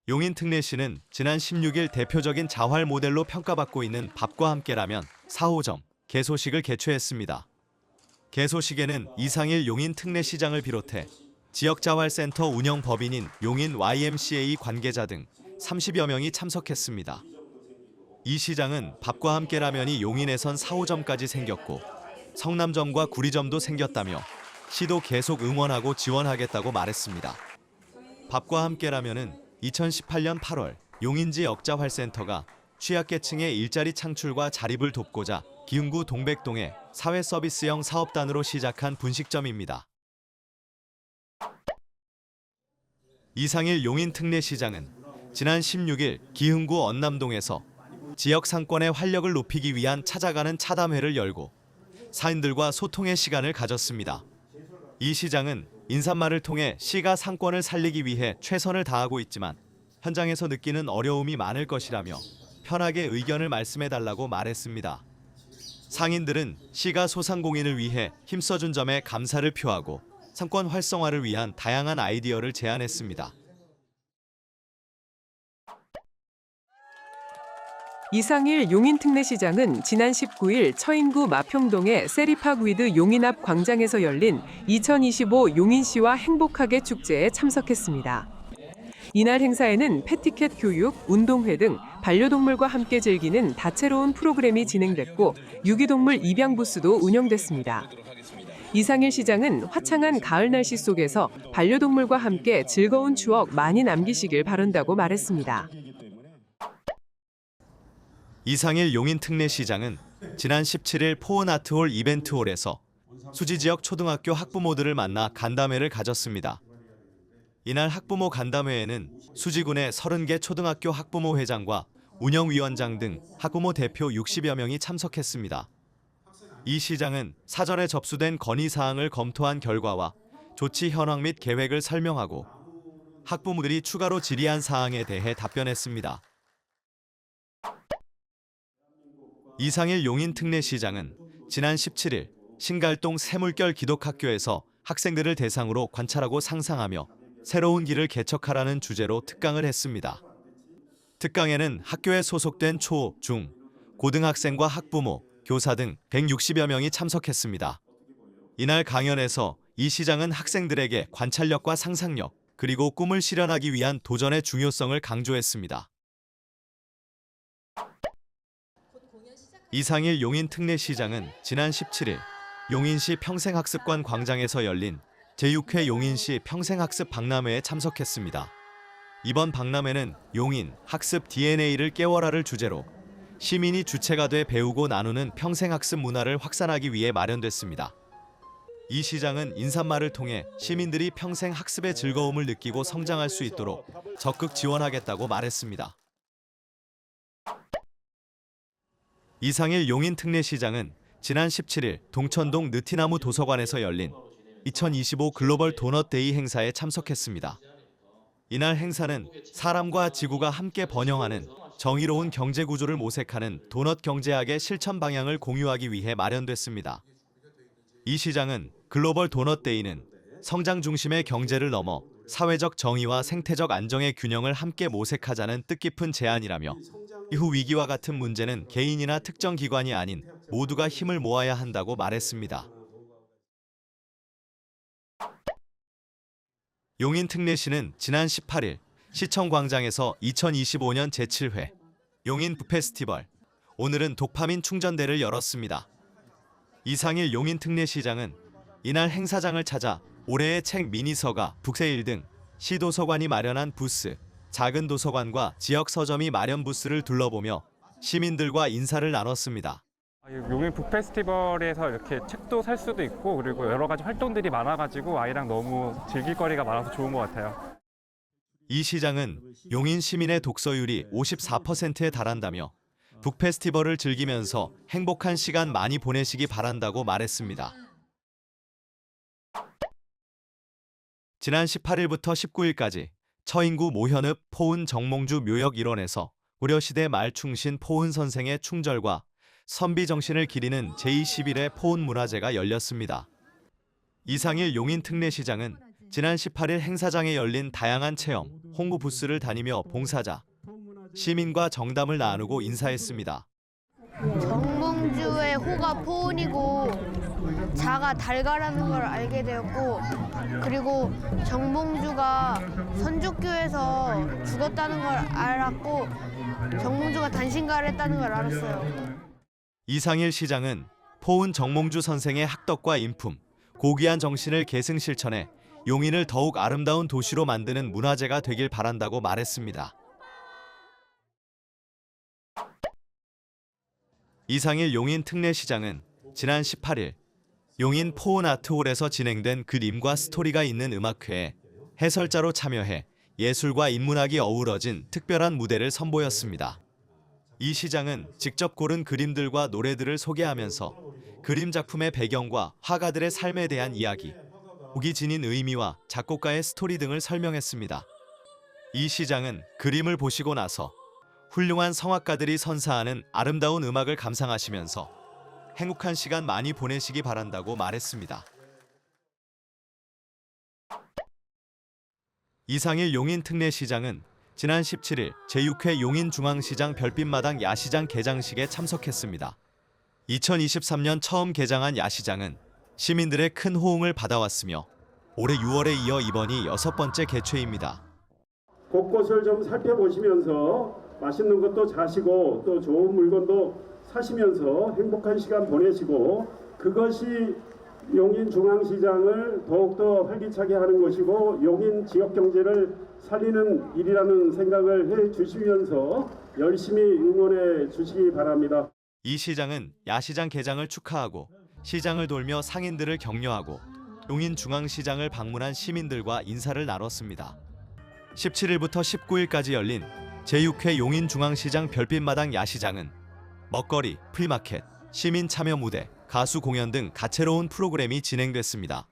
용인 특례시는 지난 16일 대표적인 자활 모델로 평가받고 있는 밥과 함께라면 4호점 개소식을 개최했습니다. 개소식에는 이상일 용인 특례시장을 비롯해 지역자활센터 운영법인인 용인 YMCA 관계자 등 30여 명이 참석했습니다. 이 시장은 밥과 함께라면이 용인에선 4호점까지 생겼고 성남점과 구리점도 생겼다며 시도 계속 응원하고 지원하겠다고 말했습니다. 밥과 함께라면은 2018년 8월 용인지 역자활센터가 취약계층의 일자리 창출과 자립을 돕고자 기흥구 동백동에 사회서비스형 사업단으로 시작한 분식점입니다. 이상일 용인 특례시장은 지난 16일 기흥구 언남동에서 지역 상권의 활력을 높이기 위한 찾아가는 차담회를 열고 사인들과 소통의 시간을 가졌습니다. 이 시장은 인사말을 통해 시가 상권을 살리기 위해 최선을 다하고 있지만 현장에서 느끼는 어려움이 많을 것이라며 편하게 의견을 말씀해달라고 말했습니다. 상인들은 시가 소상공인을 위해 힘써준 점에 감사를 표하고 상권 활성화를 위한 다양한 아이디어를 제안했습니다. 이상일 용인특례시장은 지난 19일 처인구 마평동의 세리팍 위드 용인 앞 광장에서 열린 2025 용인시와 행복하게 축제에 참석했습니다. 이날 행사에는 패티켓 교육, 운동회 등 반려동물과 함께 즐기는 다채로운 프로그램이 진행됐고 유기동물 입양 부스도 운영됐습니다. 이상일 시장은 화창한 가을 날씨 속에서 반려동물과 함께 즐거운 추억 많이 남기시길 바란다고 말했습니다. 이상일 용인 특례시장은 지난 17일 포은아트홀 이벤트홀에서 수지 지역 초등학교 학부모들을 만나 간담회를 가졌습니다. 이날 학부모 간담회에는 수지군의 30개 초등학교 학부모 회장과 운영위원장 등 학부모 대표 60여 명이 참석했습니다. 이 시장은 사전에 접수된 건의사항을 검토한 결과와 조치 현황 및 계획을 설명하고 학부모들이 추가로 질의한 사항에 대해 답변했습니다. 이상일 용인 특례시장은 지난 17일 신갈동 새물결 기독학교에서 학생들을 대상으로 관찰하고 상상하며 새로운 길을 개척하라는 주제로 특강을 했습니다. 특강에는 학교에 소속된 초, 중, 고등학생과 학부모, 교사 등 160여 명이 참석했습니다. 이날 강연에서 이 시장은 학생들에게 관찰력과 상상력, 그리고 꿈을 실현하기 위한 도전의 중요성을 강조했습니다. 이상일 용인 특례시장은 지난 17일 용인시 평생학습관 광장에서 열린 제6회 용인시 평생학습 박람회에 참석했습니다. 이번 박람회는 용인 학습 DNA를 깨워라를 주제로 시민이 주체가 돼 배우고 나누는 평생학습 문화를 확산하기 위해 마련됐습니다. 이 시장은 인사말을 통해 시민들이 평생 학습의 즐거움을 느끼고 성장할 수 있도록 적극 지원하겠다고 말했습니다. 이상일 용인 특례시장은 지난 17일 동천동 느티나무 도서관에서 열린 2025 글로벌 도넛 데이 행사에 참석했습니다. 이날 행사는 사람과 지구가 함께 번영하는 정의로운 경제 구조를 모색하는 도넛 경제학의 실천 방향을 공유하기 위해 마련됐습니다. 이 시장은 글로벌 도넛 데이는 성장 중심의 경제를 넘어 사회적 정의와 생태적 안정의 균형을 함께 모색하자는 뜻깊은 제안이라며 이후 위기와 같은 문제는 개인이나 특정 기관이 아닌 모두가 힘을 모아야 한다고 말했습니다. 용인 특례시는 지난 18일 시청광장에서 2025년 제7회 용인 북페스티벌 오늘은 도파민 충전대를 열었습니다. 이상일 용인 특례시장은 이날 행사장을 찾아 올해의 책 미니서가 북세일 등 시도서관이 마련한 부스, 작은 도서관과 지역 서점이 마련 부스를 둘러보며 시민들과 인사를 나눴습니다. 용인 북페스티벌에서 이렇게 책도 살 수도 있고 그리고 여러 가지 활동들이 많아가지고 아이랑 너무 즐길 거리가 많아서 좋은 것 같아요. 이 시장은 용인 시민의 독서율이 54%에 달한다며 북페스티벌을 즐기면서 행복한 시간 많이 보내시기 바란다고 말했습니다. 지난 18일부터 19일까지 처인구 모현읍 포은 정몽주 묘역 일원에서 고려시대 말 충신 포은 선생의 충절과 선비 정신을 기리는 제21회 포은 문화제가 열렸습니다. 이상일 용인 특례시장은 지난 18일 행사장에 열린 다양한 체험, 홍보 부스를 다니며 봉사자, 시민과 정담을 나누고 인사했습니다. 정몽주의 호가 포온이고 자가 달가라는 걸 알게 되었고, 그리고 정몽주가 선조교에서 죽었다는 걸 알았고 정몽주가 단신가를 했다는 걸 알았어요. 이상일 시장은 포은 정몽주 선생의 학덕과 인품, 고귀한 정신을 계승 실천해 용인을 더욱 아름다운 도시로 만드는 문화재가 되길 바란다고 말했습니다. 이상일 용인 특례시장은 지난 18일 용인 포은 아트홀에서 진행된 그림과 스토리가 있는 음악회에 해설자로 참여해 예술과 인문학이 어우러진 특별한 무대를 선보였습니다. 이 시장은 직접 고른 그림들과 노래들을 소개하면서 그림 작품의 배경과 화가들의 삶에 대한 이야기, 곡이 지닌 의미와 작곡가의 스토리 등을 설명했습니다. 이 시장은 그림을 보시고 나서 훌륭한 성악가들이 선사하는 아름다운 음악을 감상하시면서 행복한 시간 많이 보내시기 바란다고 말했습니다. 이상일 용인 특례시장은 지난 17일 제6회 용인중앙시장 별빛마당 야시장 개장식에 참석했습니다. 2023년 처음 개장한 야시장은 시민들의 큰 호응을 받아왔으며 올해 6월에 이어 이번이 6번째 개최입니다. 곳곳을 좀 살펴보시면서 맛있는 것도 자시고 또 좋은 물건도 사시면서 행복한 시간 보내시고, 그것이 용인중앙시장을 더욱더 활기차게 하는 것이고 용인 지역 경제를 살리는 일이라는 생각을 해 주시면서 열심히 응원해 주시기 바랍니다. 이 시장은 야시장 개장을 축하하고 시장을 돌며 상인들을 격려하고 용인중앙시장을 방문한 시민들과 인사를 나눴습니다. 17일부터 19일까지 열린 제6회 용인중앙시장 별빛마당 야시장은 먹거리, 프리마켓, 시민 참여 무대, 가수 공연 등 다채로운 프로그램이 진행됐습니다.